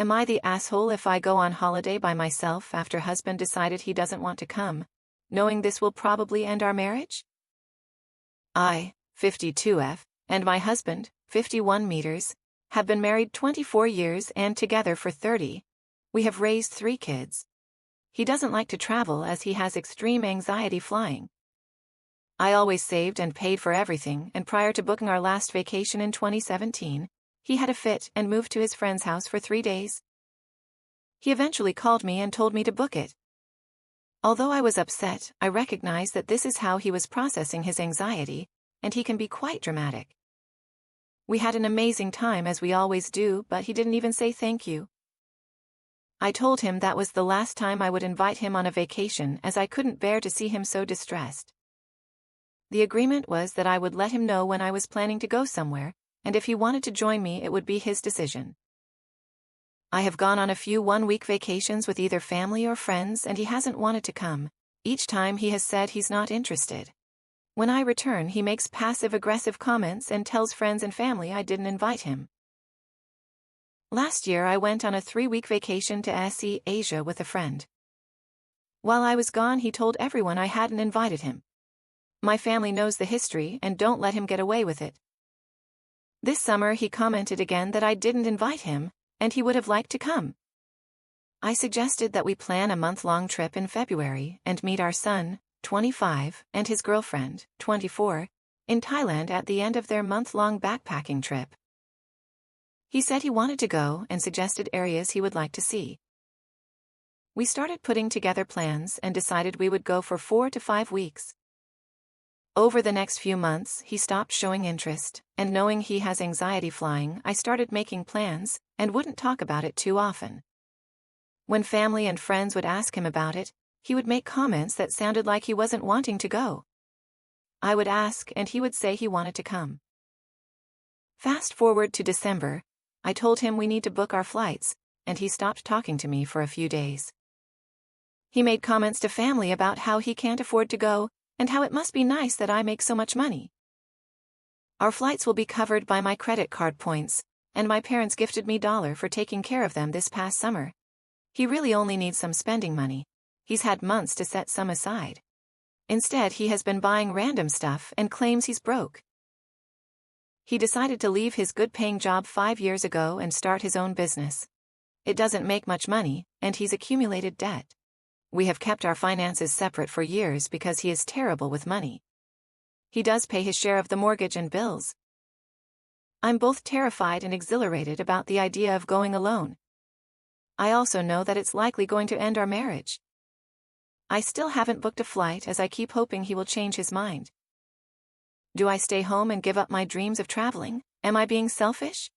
Am I the asshole if I go on holiday by myself after husband decided he doesn't want to come, knowing this will probably end our marriage? I, 52F, and my husband, 51 meters, have been married 24 years and together for 30. We have raised 3 kids. He doesn't like to travel as he has extreme anxiety flying. I always saved and paid for everything, and prior to booking our last vacation in 2017, he had a fit and moved to his friend's house for 3 days. He eventually called me and told me to book it. Although I was upset, I recognized that this is how he was processing his anxiety, and he can be quite dramatic. We had an amazing time as we always do, but he didn't even say thank you. I told him that was the last time I would invite him on a vacation as I couldn't bear to see him so distressed. The agreement was that I would let him know when I was planning to go somewhere, and if he wanted to join me it would be his decision. I have gone on a few one-week vacations with either family or friends and he hasn't wanted to come. Each time he has said he's not interested. When I return he makes passive-aggressive comments and tells friends and family I didn't invite him. Last year I went on a 3-week vacation to Asia with a friend. While I was gone he told everyone I hadn't invited him. My family knows the history and don't let him get away with it. This summer he commented again that I didn't invite him, and he would have liked to come. I suggested that we plan a month-long trip in February and meet our son, 25, and his girlfriend, 24, in Thailand at the end of their month-long backpacking trip. He said he wanted to go and suggested areas he would like to see. We started putting together plans and decided we would go for 4 to 5 weeks. Over the next few months, he stopped showing interest, and knowing he has anxiety flying, I started making plans and wouldn't talk about it too often. When family and friends would ask him about it, he would make comments that sounded like he wasn't wanting to go. I would ask and he would say he wanted to come. Fast forward to December, I told him we need to book our flights, and he stopped talking to me for a few days. He made comments to family about how he can't afford to go, and how it must be nice that I make so much money. Our flights will be covered by my credit card points, and my parents gifted me $1 for taking care of them this past summer. He really only needs some spending money. He's had months to set some aside. Instead, he has been buying random stuff and claims he's broke. He decided to leave his good-paying job 5 years ago and start his own business. It doesn't make much money, and he's accumulated debt. We have kept our finances separate for years because he is terrible with money. He does pay his share of the mortgage and bills. I'm both terrified and exhilarated about the idea of going alone. I also know that it's likely going to end our marriage. I still haven't booked a flight as I keep hoping he will change his mind. Do I stay home and give up my dreams of traveling? Am I being selfish?